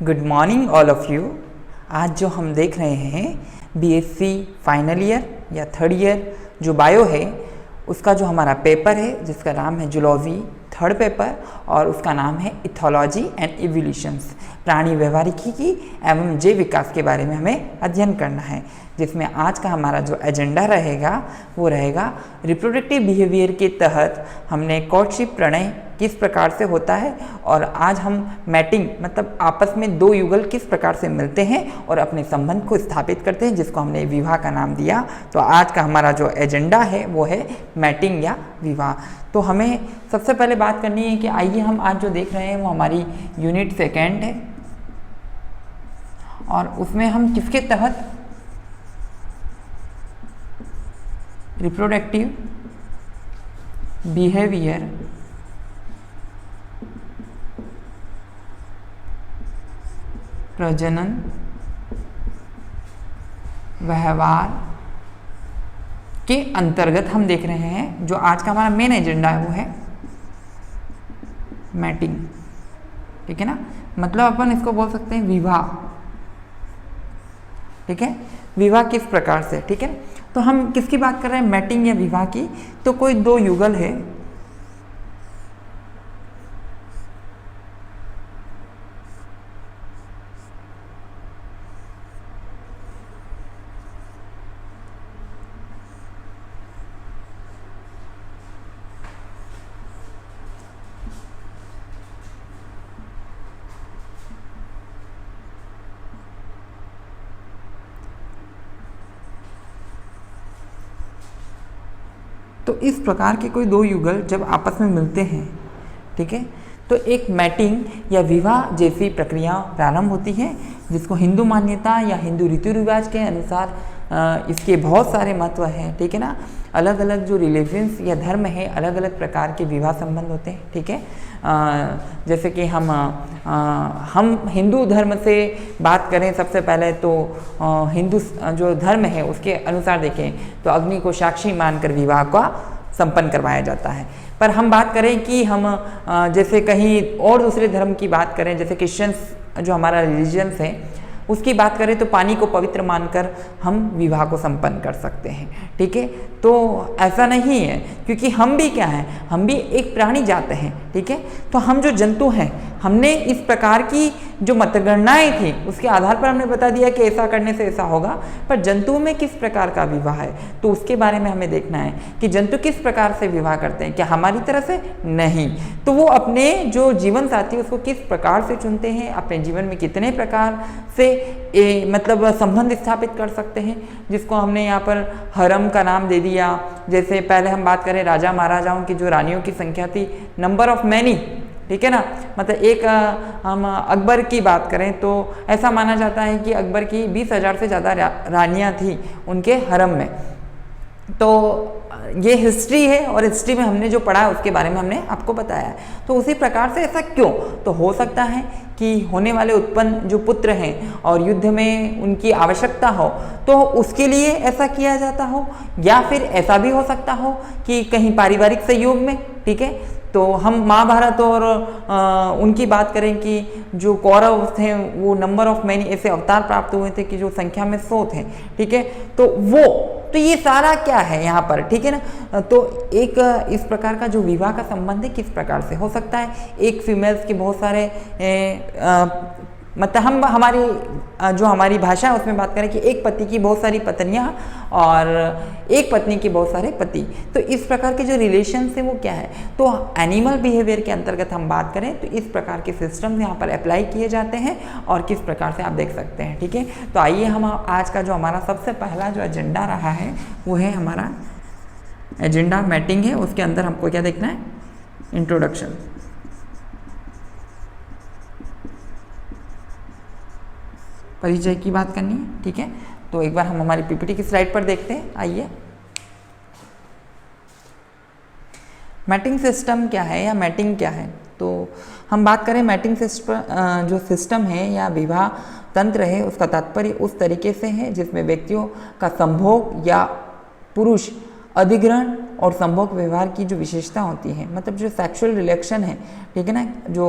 Good morning all of you. आज जो हम देख रहे हैं बीएससी फाइनल ईयर या थर्ड ईयर जो बायो है उसका जो हमारा पेपर है जिसका नाम है जूलॉजी थर्ड पेपर और उसका नाम है इथोलॉजी एंड इवोल्यूशंस, प्राणी व्यवहारिकी एवं जैव विकास के बारे में हमें अध्ययन करना है। जिसमें आज का हमारा जो एजेंडा रहेगा वो रहेगा रिप्रोडक्टिव बिहेवियर के तहत हमने कोर्टशिप प्रणय किस प्रकार से होता है और आज हम मैटिंग मतलब आपस में दो युगल किस प्रकार से मिलते हैं और अपने संबंध को स्थापित करते हैं जिसको हमने विवाह का नाम दिया। तो आज का हमारा जो एजेंडा है वो है मैटिंग या विवाह। तो हमें सबसे पहले बात करनी है कि आइए हम आज जो देख रहे हैं वो हमारी यूनिट सेकेंड है और उसमें हम किसके तहत रिप्रोडक्टिव बिहेवियर प्रजनन व्यवहार के अंतर्गत हम देख रहे हैं। जो आज का हमारा मेन एजेंडा है वो है मैटिंग, ठीक है ना। मतलब अपन इसको बोल सकते हैं विवाह, ठीक है। विवाह किस प्रकार से, ठीक है। तो हम किसकी बात कर रहे हैं, मैटिंग या विवाह की। तो कोई दो युगल है तो इस प्रकार के कोई दो युगल जब आपस में मिलते हैं, ठीक है, तो एक मैटिंग या विवाह जैसी प्रक्रिया प्रारंभ होती है जिसको हिंदू मान्यता या हिंदू रीति रिवाज के अनुसार इसके बहुत सारे महत्व हैं, ठीक है ना। अलग अलग जो रिलीजन्स या धर्म है अलग अलग प्रकार के विवाह संबंध होते हैं, ठीक है। जैसे कि हम हिंदू धर्म से बात करें सबसे पहले तो हिंदू जो धर्म है उसके अनुसार देखें तो अग्नि को साक्षी मानकर विवाह का संपन्न करवाया जाता है। पर हम बात करें कि हम जैसे कहीं और दूसरे धर्म की बात करें, जैसे क्रिश्चियंस जो हमारा रिलीजन्स है उसकी बात करें तो पानी को पवित्र मानकर हम विवाह को संपन्न कर सकते हैं, ठीक है। तो ऐसा नहीं है क्योंकि हम भी क्या हैं, हम भी एक प्राणी जात हैं, ठीक है। तो हम जो जंतु हैं हमने इस प्रकार की जो मतगणनाएं थी उसके आधार पर हमने बता दिया कि ऐसा करने से ऐसा होगा, पर जंतुओं में किस प्रकार का विवाह है तो उसके बारे में हमें देखना है कि जंतु किस प्रकार से विवाह करते हैं, क्या हमारी तरह से, नहीं। तो वो अपने जो जीवन साथी उसको किस प्रकार से चुनते हैं, अपने जीवन में कितने प्रकार से मतलब संबंध स्थापित कर सकते हैं, जिसको हमने यहाँ पर हरम का नाम दे दिया। जैसे पहले हम बात करें राजा महाराजाओं की जो रानियों की संख्या थी, नंबर ऑफ मैनी, ठीक है ना। मतलब एक हम अकबर की बात करें तो ऐसा माना जाता है कि अकबर की 20,000 से ज़्यादा रानियां थी उनके हरम में। तो ये हिस्ट्री है और हिस्ट्री में हमने जो पढ़ा है उसके बारे में हमने आपको बताया है। तो उसी प्रकार से ऐसा क्यों, तो हो सकता है कि होने वाले उत्पन्न जो पुत्र हैं और युद्ध में उनकी आवश्यकता हो तो उसके लिए ऐसा किया जाता हो, या फिर ऐसा भी हो सकता हो कि कहीं पारिवारिक सहयोग में, ठीक है। तो हम महाभारत और उनकी बात करें कि जो कौरव थे वो नंबर ऑफ मैनी ऐसे अवतार प्राप्त हुए थे कि जो संख्या में 100 थे, ठीक है। तो ये सारा क्या है यहाँ पर, ठीक है ना। तो एक इस प्रकार का जो विवाह का संबंध है किस प्रकार से हो सकता है, एक फीमेल्स के बहुत सारे मतलब हम हमारी भाषा है उसमें बात करें कि एक पति की बहुत सारी पत्नियां और एक पत्नी की बहुत सारे पति। तो इस प्रकार के जो रिलेशन है वो क्या है, तो एनिमल बिहेवियर के अंतर्गत हम बात करें तो इस प्रकार के सिस्टम यहाँ पर अप्लाई किए जाते हैं और किस प्रकार से आप देख सकते हैं, ठीक है। तो आइए हम आज का जो हमारा सबसे पहला जो एजेंडा रहा है वो है हमारा एजेंडा मैटिंग है। उसके अंदर हमको क्या देखना है, इंट्रोडक्शन। परिचय की बात करनी है, ठीक है। तो एक बार हम हमारी पीपीटी की स्लाइड पर देखते हैं। आइए, मैटिंग सिस्टम क्या है या मैटिंग क्या है। तो हम बात करें मैटिंग सिस्टम जो सिस्टम है या विवाह तंत्र है उसका तात्पर्य उस तरीके से है जिसमें व्यक्तियों का संभोग या पुरुष अधिग्रहण और संभोग व्यवहार की जो विशेषता होती है, मतलब जो सेक्सुअल रिलेशन है, ठीक है ना, जो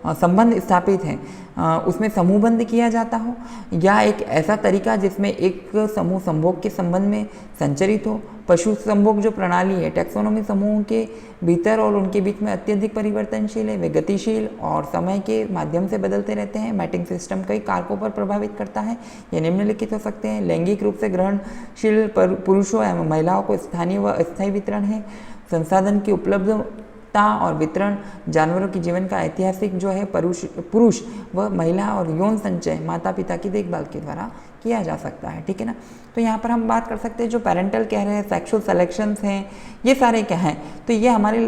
संबंध स्थापित हैं उसमें समूहबंध किया जाता हो, या एक ऐसा तरीका जिसमें एक समूह संभोग के संबंध में संचरित हो। पशु संभोग जो प्रणाली है टैक्सोनॉमी समूहों के भीतर और उनके बीच में अत्यधिक परिवर्तनशील है, वे गतिशील और समय के माध्यम से बदलते रहते हैं। मैटिंग सिस्टम कई कारकों पर प्रभावित करता है। ये निम्नलिखित हो सकते हैं: लैंगिक रूप से ग्रहणशील पुरुषों एवं महिलाओं को स्थानीय व अस्थायी वितरण है, संसाधन की उपलब्धता और वितरण, जानवरों की जीवन का ऐतिहासिक जो है पुरुष व महिला और यौन संचय माता पिता की देखभाल के द्वारा किया जा सकता है। ठीक है ना। तो यहाँ पर हम बात कर सकते हैं जो पेरेंटल कह रहे हैं, सेक्सुअल सिलेक्शंस हैं, ये सारे क्या हैं, तो ये हमारे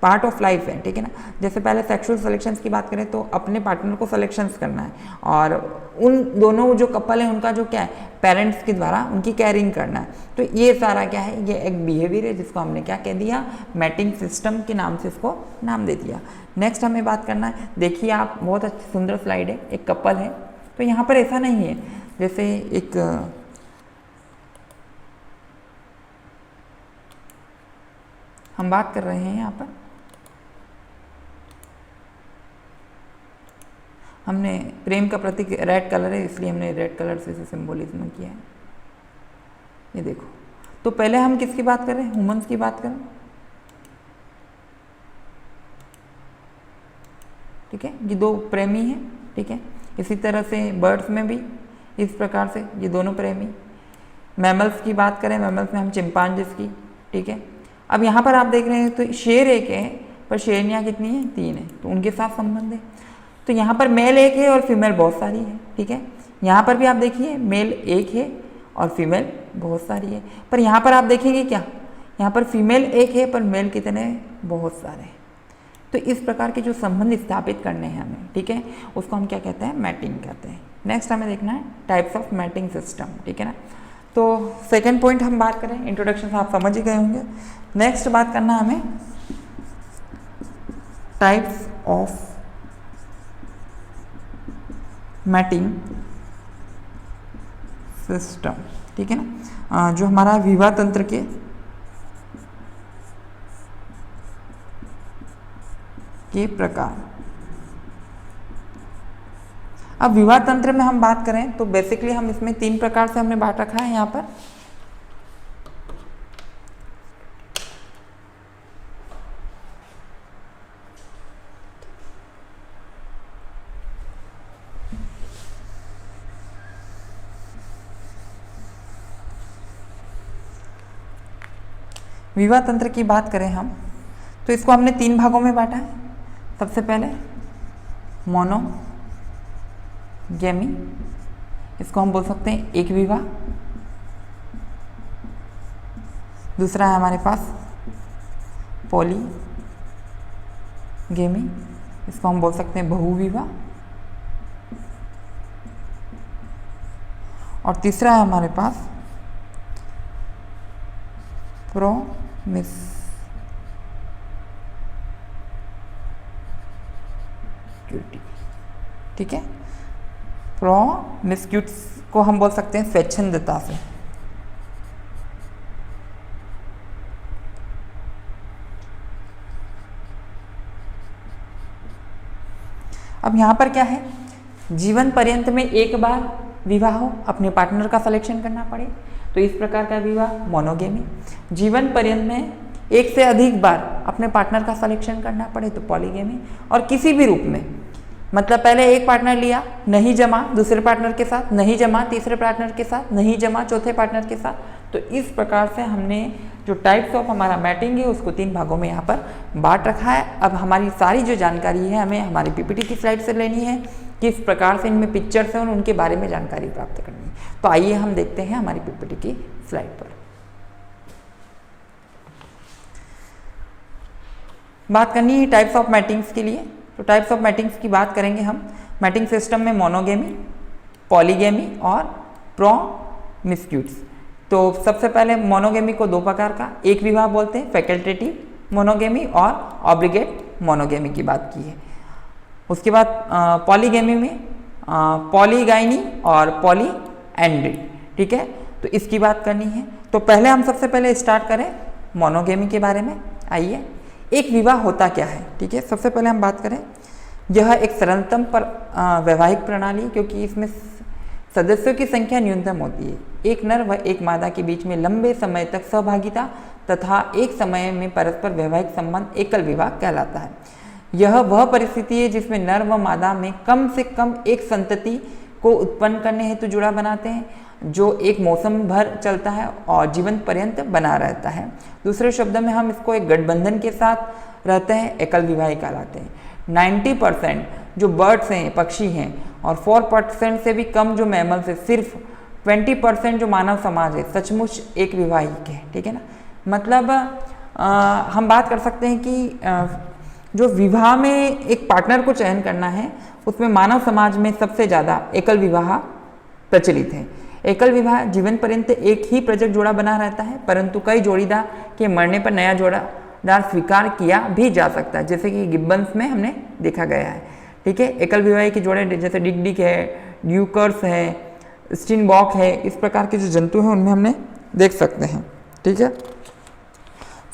पार्ट ऑफ लाइफ है। ठीक है ना। जैसे पहले सेक्सुअल सिलेक्शंस की बात करें तो अपने पार्टनर को सिलेक्शंस करना है, और उन दोनों जो कपल है उनका जो क्या है, पेरेंट्स के द्वारा उनकी केयरिंग करना है। तो ये सारा क्या है, ये एक बिहेवियर है जिसको हमने क्या कह दिया, मैटिंग सिस्टम के नाम से इसको नाम दे दिया। नेक्स्ट हमें बात करना है, देखिए आप, बहुत अच्छी सुंदर स्लाइड है, एक कपल है। तो यहाँ पर ऐसा नहीं है जैसे एक हम बात कर रहे हैं, यहाँ पर हमने प्रेम का प्रतीक रेड कलर है, इसलिए हमने रेड कलर से इसे सिंबोलिज्म किया है। ये देखो, तो पहले हम किसकी बात कर रहे हैं, ह्यूमंस की बात करें। ठीक है, ये दो प्रेमी हैं। ठीक है, इसी तरह से बर्ड्स में भी इस प्रकार से ये दोनों प्रेमी। मैमल्स की बात करें, मैमल्स में हम चिंपांजीज की। ठीक है, अब यहाँ पर आप देख रहे हैं तो शेर एक है, पर शेरनियाँ कितनी है, 3 है, तो उनके साथ संबंध है। तो यहाँ पर मेल एक है और फीमेल बहुत सारी है। ठीक है, यहाँ पर भी आप देखिए मेल एक है और फीमेल बहुत सारी है, पर यहाँ पर आप देखेंगे क्या, यहाँ पर फीमेल एक है पर मेल कितने, बहुत सारे हैं। तो इस प्रकार के जो संबंध स्थापित करने हैं हमें, ठीक है, उसको हम क्या कहते हैं, मैटिंग कहते हैं। नेक्स्ट हमें देखना है टाइप्स ऑफ मैटिंग सिस्टम। ठीक है ना। तो सेकेंड पॉइंट हम बात करें, इंट्रोडक्शन आप समझ ही गए होंगे। नेक्स्ट बात करना हमें टाइप्स ऑफ मैटिंग सिस्टम। ठीक है ना, जो हमारा विवाह तंत्र के प्रकार। अब विवाह तंत्र में हम बात करें तो बेसिकली हम इसमें 3 प्रकार से हमने बांट रखा है। यहाँ पर विवाह तंत्र की बात करें हम तो इसको हमने 3 भागों में बांटा है। सबसे पहले मोनोगैमी, इसको हम बोल सकते हैं एक विवाह। दूसरा है हमारे पास पॉलीगैमी, इसको हम बोल सकते हैं बहुविवाह। और तीसरा है हमारे पास प्रोमिस्क्यूटी। ठीक है, प्रोमिस्क्यूट को हम बोल सकते हैं स्वच्छंदता से। अब यहाँ पर क्या है, जीवन पर्यंत में एक बार विवाह हो, अपने पार्टनर का सिलेक्शन करना पड़े, तो इस प्रकार का विवाह मोनोगेमी। जीवन पर्यंत में एक से अधिक बार अपने पार्टनर का सिलेक्शन करना पड़े तो पॉलीगेमी। और किसी भी रूप में, मतलब पहले एक पार्टनर लिया, नहीं जमा दूसरे पार्टनर के साथ, नहीं जमा तीसरे पार्टनर के साथ, नहीं जमा चौथे पार्टनर के साथ। तो इस प्रकार से हमने जो टाइप्स ऑफ हमारा मैटिंग है उसको 3 भागों में यहाँ पर बांट रखा है। अब हमारी सारी जो जानकारी है हमें हमारी पीपीटी की स्लाइड से लेनी है, किस प्रकार से इनमें पिक्चर्स हैं और उनके बारे में जानकारी प्राप्त करनी है। तो आइए हम देखते हैं हमारी पीपीटी की स्लाइड पर। बात करनी है टाइप्स ऑफ मैटिंग्स के लिए। तो टाइप्स ऑफ मैटिंग्स की बात करेंगे हम। मैटिंग सिस्टम में मोनोगेमी, पॉलीगेमी और प्रोमिस्क्यूट्स। तो सबसे पहले मोनोगेमी को 2 प्रकार का एक विवाह बोलते हैं, फैकल्टेटिव मोनोगेमी और ऑब्लिगेट मोनोगेमी की बात की है। उसके बाद पॉलीगेमी में पॉलीगाइनी और पॉलीएंड्री। ठीक है, तो इसकी बात करनी है। तो पहले हम सबसे पहले स्टार्ट करें मोनोगेमी के बारे में। आइए, एक विवाह होता क्या है। ठीक है, सबसे पहले हम बात करें यह एक सरलतम पर वैवाहिक प्रणाली, क्योंकि इसमें सदस्यों की संख्या न्यूनतम होती है। एक नर व एक मादा के बीच में लंबे समय तक सहभागिता तथा एक समय में परस्पर वैवाहिक संबंध एकल विवाह कहलाता है। यह वह परिस्थिति है जिसमें नर व मादा में कम से कम एक संतति को उत्पन्न करने हेतु जुड़ा बनाते हैं, जो एक मौसम भर चलता है और जीवन पर्यंत बना रहता है। दूसरे शब्दों में हम इसको एक गठबंधन के साथ रहते हैं, एकल विवाही कहलाते हैं। 90% जो बर्ड्स हैं, पक्षी हैं, और 4% से भी कम जो मैमल्स है, सिर्फ 20% जो मानव समाज है सचमुच एक विवाहिक है। ठीक है ना, मतलब हम बात कर सकते हैं कि जो विवाह में एक पार्टनर को चयन करना है उसमें मानव समाज में सबसे ज़्यादा एकल विवाह प्रचलित है। एकल विवाह जीवन पर्यंत एक ही प्रजक जोड़ा बना रहता है, परंतु कई जोड़ीदार के मरने पर नया जोड़ादार स्वीकार किया भी जा सकता है, जैसे कि गिब्बन्स में हमने देखा गया है। ठीक है, एकल विवाही के जोड़े जैसे डिग है, ड्यूकर्स है, स्टिनबॉक है, इस प्रकार के जो जंतु हैं उनमें हमने देख सकते हैं। ठीक है,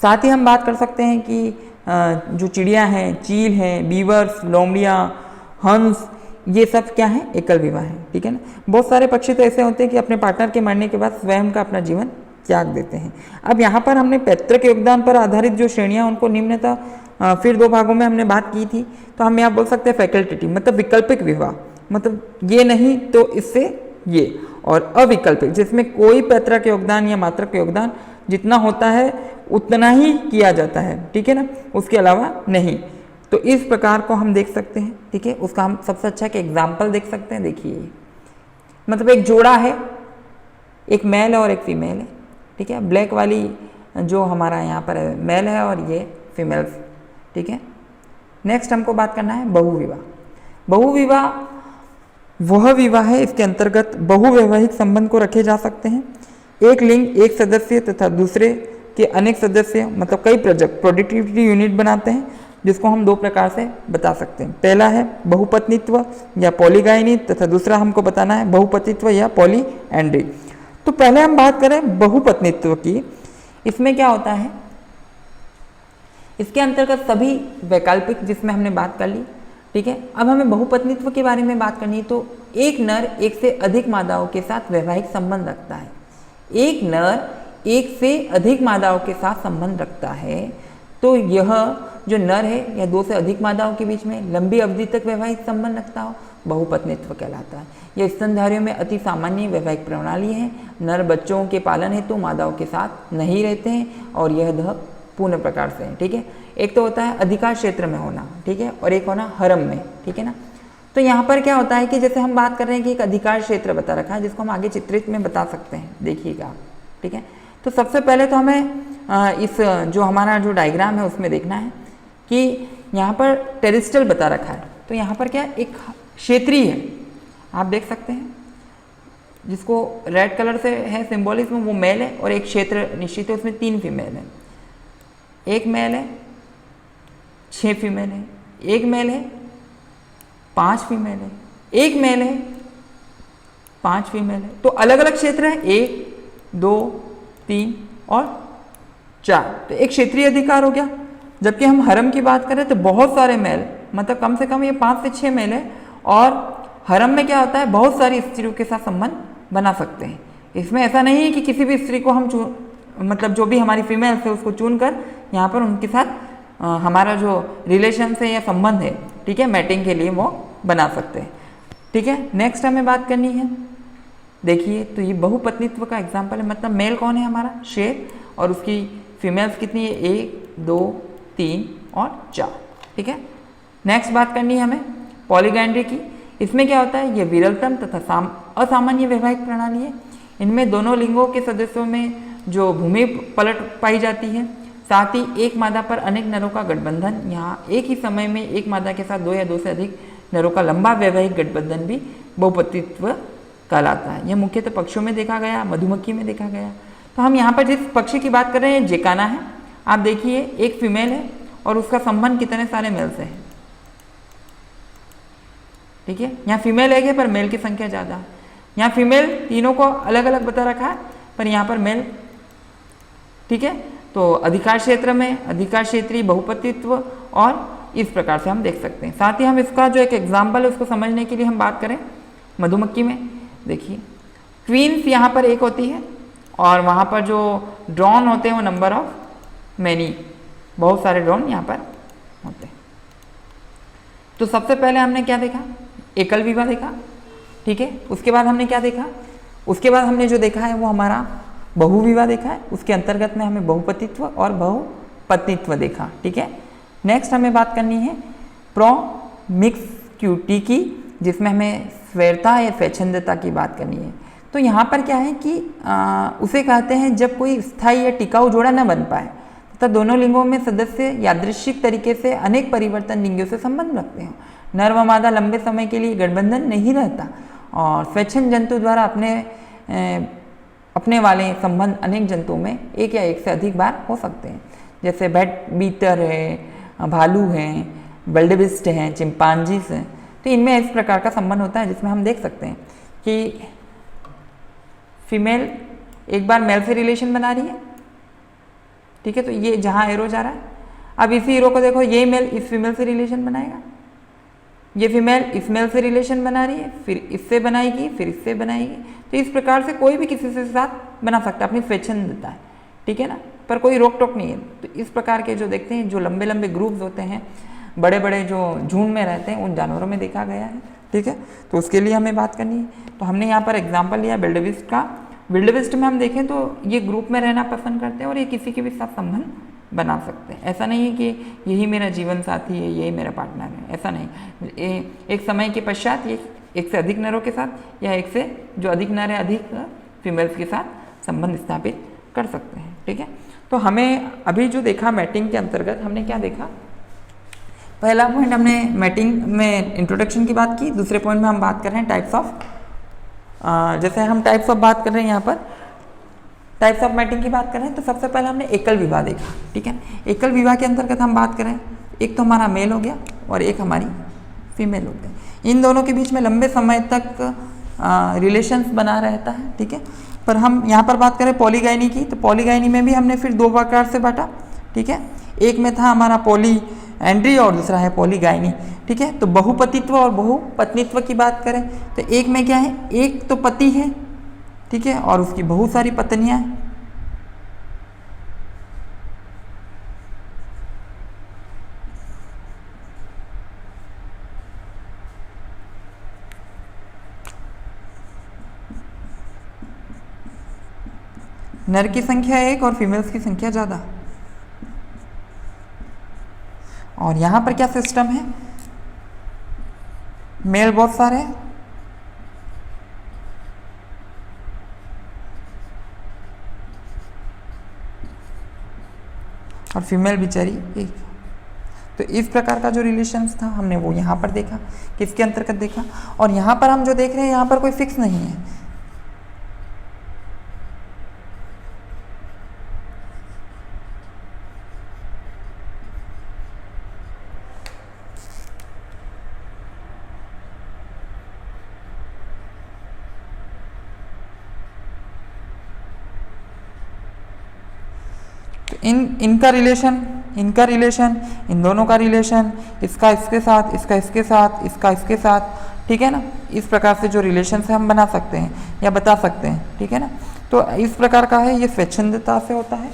साथ ही हम बात कर सकते हैं कि जो चिड़िया हैं, चील हैं, बीवर्स, लोमड़ियाँ, हंस, ये सब क्या है, एकल विवाह है। ठीक है ना, बहुत सारे पक्षी तो ऐसे होते हैं कि अपने पार्टनर के मरने के बाद स्वयं का अपना जीवन त्याग देते हैं। अब यहाँ पर हमने पैतृक योगदान पर आधारित जो श्रेणियाँ उनको निम्नतः फिर 2 भागों में हमने बात की थी, तो हम यहाँ बोल सकते हैं फैकल्टेटिव, मतलब विकल्पिक विवाह, मतलब ये नहीं तो इससे ये, और अविकल्पिक जिसमें कोई पैतृक योगदान या मातृक योगदान जितना होता है उतना ही किया जाता है। ठीक है ना, उसके अलावा नहीं। तो इस प्रकार को हम देख सकते हैं। ठीक है, उसका हम सबसे अच्छा एक एग्जाम्पल देख सकते हैं। देखिए, मतलब एक जोड़ा है, एक मेल है और एक फीमेल है। ठीक है, ब्लैक वाली जो हमारा यहाँ पर मेल है और ये फीमेल। ठीक है, नेक्स्ट हमको बात करना है बहुविवाह। बहुविवाह वह विवाह है इसके अंतर्गत बहुवैवाहिक संबंध को रखे जा सकते हैं। एक लिंग एक सदस्य तथा दूसरे के अनेक सदस्य, मतलब कई प्रजक प्रोडक्टिविटी यूनिट बनाते हैं, जिसको हम 2 प्रकार से बता सकते हैं। पहला है बहुपत्नित्व या पॉलीगाइनी, तथा दूसरा हमको बताना है बहुपतित्व या पॉलीएंड्री। तो पहले हम बात करें बहुपत्नित्व की। इसमें क्या होता है, इसके अंतर्गत सभी वैकल्पिक जिसमें हमने बात कर ली। ठीक है, अब हमें बहुपत्नित्व के बारे में बात करनी है। तो एक नर एक से अधिक मादाओं के साथ वैवाहिक संबंध रखता है। एक नर एक से अधिक मादाओं के साथ संबंध रखता है, तो यह जो नर है या 2 से अधिक मादाओं के बीच में लंबी अवधि तक वैवाहिक संबंध रखता हो, बहुपत्नित्व कहलाता है। यह स्तनधारियों में अति सामान्य वैवाहिक प्रणाली है। नर बच्चों के पालन हेतु मादाओं के साथ नहीं रहते हैं और यह पूर्ण प्रकार से है। ठीक है, एक तो होता है अधिकार क्षेत्र में होना, ठीक है, और एक होना हरम में। ठीक है ना, तो यहाँ पर क्या होता है कि जैसे हम बात कर रहे हैं कि एक अधिकार क्षेत्र बता रखा है, जिसको हम आगे चित्रित में बता सकते हैं। देखिएगा, ठीक है, तो सबसे पहले तो हमें इस जो हमारा जो डायग्राम है उसमें देखना है कि यहाँ पर टेरिस्टल बता रखा है। तो यहाँ पर क्या एक क्षेत्रीय है, आप देख सकते हैं, जिसको रेड कलर से है सिंबॉलिज्म, वो मेल है, और एक क्षेत्र निश्चित है, उसमें 3 फीमेल है। एक मेल है, 6 फीमेल है, एक मेल है, 5 फीमेल है, एक मेल है, 5 फीमेल है। तो अलग अलग क्षेत्र है, 1, 2, 3 और 4। तो एक क्षेत्रीय अधिकार हो गया। जबकि हम हरम की बात करें तो बहुत सारे मेल, मतलब कम से कम ये 5 से 6 मेल है, और हरम में क्या होता है, बहुत सारी स्त्रियों के साथ संबंध बना सकते हैं। इसमें ऐसा नहीं है कि किसी भी स्त्री को हम मतलब जो भी हमारी फीमेल्स है उसको चुनकर यहाँ पर उनके साथ हमारा जो रिलेशन है या संबंध है, ठीक है, मैटिंग के लिए वो बना सकते हैं। ठीक है, नेक्स्ट हमें बात करनी है। देखिए, तो ये बहुपत्नित्व का एग्जाम्पल है, मतलब मेल कौन है हमारा, शेर, और उसकी फीमेल्स कितनी है, 1, 2, 3 और 4। ठीक है, नेक्स्ट बात करनी है हमें पॉलीगैंड्री की। इसमें क्या होता है, ये विरलतम तथा असामान्य वैवाहिक प्रणाली है। इनमें दोनों लिंगों के सदस्यों में जो भूमि पलट पाई जाती है, साथ ही एक मादा पर अनेक नरों का गठबंधन। यहाँ एक ही समय में एक मादा के साथ 2 या 2 से अधिक नरों का लंबा वैवाहिक गठबंधन भी बहुपत्नित्व कहलाता है। यह मुख्यतः पक्षियों में देखा गया, मधुमक्खी में देखा गया। तो हम यहाँ पर जिस पक्षी की बात कर रहे हैं, जेकाना है। आप देखिए, एक फीमेल है और उसका संबंध कितने सारे मेल से है। ठीक है, यहाँ फीमेल एक है पर मेल की संख्या ज़्यादा है। यहाँ फीमेल तीनों को अलग अलग बता रखा है, पर यहाँ पर मेल। ठीक है, तो अधिकार क्षेत्र में अधिकार क्षेत्रीय बहुपतित्व और इस प्रकार से हम देख सकते हैं। साथ ही हम इसका जो एक एग्जाम्पल है उसको समझने के लिए हम बात करें मधुमक्खी में, देखिए क्वींस यहाँ पर एक होती है और वहाँ पर जो ड्रोन होते हैं वो नंबर ऑफ मैनी, बहुत सारे ड्रोन यहाँ पर होते हैं। तो सबसे पहले हमने क्या देखा, एकल विवाह देखा, ठीक है। उसके बाद हमने क्या देखा, उसके बाद हमने जो देखा है वो हमारा बहुविवाह देखा है, उसके अंतर्गत में हमें बहुपतित्व और बहुपत्नीत्व देखा, ठीक है। नेक्स्ट हमें बात करनी है प्रोमिस्क्यूटी की, जिसमें हमें स्वैरता या स्वच्छंदता की बात करनी है। तो यहाँ पर क्या है कि उसे कहते हैं जब कोई स्थायी या टिकाऊ जोड़ा न बन पाए तथा दोनों लिंगों में सदस्य यादृच्छिक तरीके से अनेक परिवर्तन लिंगों से संबंध रखते हैं, नर व मादा लंबे समय के लिए गठबंधन नहीं रहता और स्वच्छंद जंतु द्वारा अपने वाले संबंध अनेक जंतुओं में एक या एक से अधिक बार हो सकते हैं, जैसे बैट बीटर है, भालू हैं, विल्डेबिस्ट हैं, चिंपांजीज हैं। तो इनमें इस प्रकार का संबंध होता है जिसमें हम देख सकते हैं कि फीमेल एक बार मेल से रिलेशन बना रही है, ठीक है। तो ये जहाँ एरो जा रहा है, अब इसी एरो को देखो, ये मेल इस फीमेल से रिलेशन बनाएगा, ये फीमेल इस मेल से रिलेशन बना रही है, फिर इससे बनाएगी, फिर इससे बनाएगी। तो इस प्रकार से कोई भी किसी से साथ बना सकता है, अपनी स्वच्छंदता है, ठीक है ना, पर कोई रोक टोक नहीं है। तो इस प्रकार के जो देखते हैं, जो लंबे लंबे ग्रुप्स होते हैं, बड़े बड़े जो झुंड में रहते हैं, उन जानवरों में देखा गया है, ठीक है। तो उसके लिए हमें बात करनी है। तो हमने यहाँ पर एग्जाम्पल लिया विल्डेबिस्ट का। विल्डेबिस्ट में हम देखें तो ये ग्रुप में रहना पसंद करते हैं और ये किसी के भी साथ संबंध बना सकते हैं। ऐसा नहीं है कि यही मेरा जीवन साथी है, यही मेरा पार्टनर है, ऐसा नहीं। एक समय के पश्चात ये एक से अधिक नरों के साथ या एक से जो अधिक नर है अधिक फीमेल्स के साथ संबंध स्थापित कर सकते हैं, ठीक है। तो हमें अभी जो देखा मैटिंग के अंतर्गत हमने क्या देखा, पहला पॉइंट हमने मैटिंग में इंट्रोडक्शन की बात की, दूसरे पॉइंट में हम बात कर रहे हैं टाइप्स ऑफ, जैसे हम टाइप्स ऑफ बात कर रहे हैं, यहाँ पर टाइप्स ऑफ मैटिंग की बात कर रहे हैं। तो सबसे पहले हमने एकल विवाह देखा, ठीक है। एकल विवाह के अंतर्गत हम बात करें, एक तो हमारा मेल हो गया और एक हमारी फीमेल हो गया। इन दोनों के बीच में लंबे समय तक रिलेशंस बना रहता है, ठीक है। पर हम यहाँ पर बात करें पॉलीगाइनी की, तो पॉलीगाइनी में भी हमने फिर दो प्रकार से बांटा, ठीक है। एक में था हमारा पॉली एंड्री और दूसरा है पॉलीगाइनी, ठीक है। तो बहुपतित्व और बहुपत्नीत्व की बात करें तो एक में क्या है, एक तो पति है, ठीक है, और उसकी बहुत सारी पत्नियां हैं। नर की संख्या एक और फीमेल्स की संख्या ज़्यादा। और यहाँ पर क्या सिस्टम है, मेल बहुत सारे हैं और फीमेल बेचारी एक। तो इस प्रकार का जो रिलेशंस था हमने वो यहाँ पर देखा, किसके अंतर्गत देखा। और यहाँ पर हम जो देख रहे हैं यहाँ पर कोई फिक्स नहीं है, इनका रिलेशन, इन दोनों का रिलेशन, इसका इसके साथ, इसका इसके साथ, इसका इसके साथ, ठीक है ना। इस प्रकार से जो रिलेशन से हम बना सकते हैं या बता सकते हैं, ठीक है ना। तो इस प्रकार का है, ये स्वच्छंदता से होता है,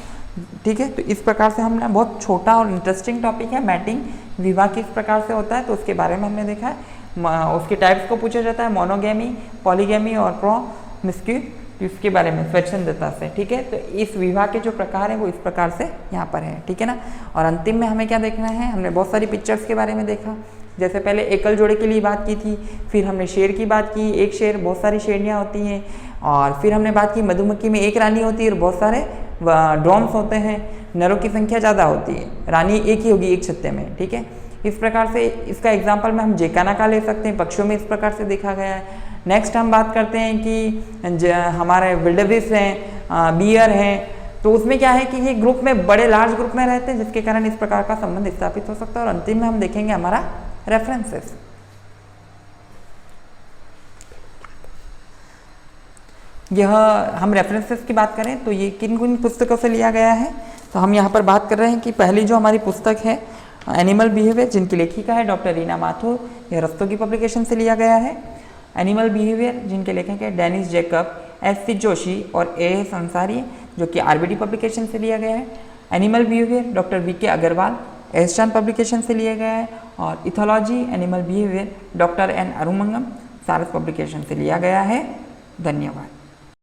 ठीक है। तो इस प्रकार से हमने बहुत छोटा और इंटरेस्टिंग टॉपिक है मैटिंग, विवाह किस प्रकार से होता है तो उसके बारे में हमने देखा है। उसके टाइप्स को पूछा जाता है, मोनोगेमी, पॉलीगेमी और प्रोमिस्क्यूटी, इसके बारे में स्वच्छंदता से, ठीक है। तो इस विवाह के जो प्रकार है वो इस प्रकार से यहाँ पर है, ठीक है ना। और अंतिम में हमें क्या देखना है, हमने बहुत सारी पिक्चर्स के बारे में देखा, जैसे पहले एकल जोड़े के लिए बात की थी, फिर हमने शेर की बात की, एक शेर बहुत सारी शेरनियाँ होती हैं, और फिर हमने बात की मधुमक्खी में एक रानी होती है और बहुत सारे ड्रोन्स होते हैं, नरों की संख्या ज़्यादा होती है, रानी एक ही होगी एक छत्ते में, ठीक है। इस प्रकार से इसका एग्जाम्पल में हम जेकाना का ले सकते हैं, पक्षियों में इस प्रकार से देखा गया है। नेक्स्ट हम बात करते हैं कि हमारे विल्डेबिस्ट हैं, बियर हैं, तो उसमें क्या है कि ये ग्रुप में बड़े लार्ज ग्रुप में रहते हैं जिसके कारण इस प्रकार का संबंध स्थापित हो सकता है। और अंतिम में हम देखेंगे हमारा रेफरेंसेस। यह हम रेफरेंसेस की बात करें तो ये किन किन पुस्तकों से लिया गया है, तो हम यहाँ पर बात कर रहे हैं कि पहली जो हमारी पुस्तक है एनिमल बिहेवियर जिनकी लेखिका है डॉक्टर रीना माथुर, यह रस्तों की पब्लिकेशन से लिया गया है। एनिमल बिहेवियर जिनके लेखक है डेनिस जैकब, एस.सी. जोशी और ए.एस. अंसारी, जो कि आरबीडी पब्लिकेशन से लिया गया है। Animal behaviour doctor V K. Agarwal, एस्टान पब्लिकेशन से लिया गया है। और ethology animal behaviour doctor N. Arumugam, Saras publication से लिया गया है। धन्यवाद।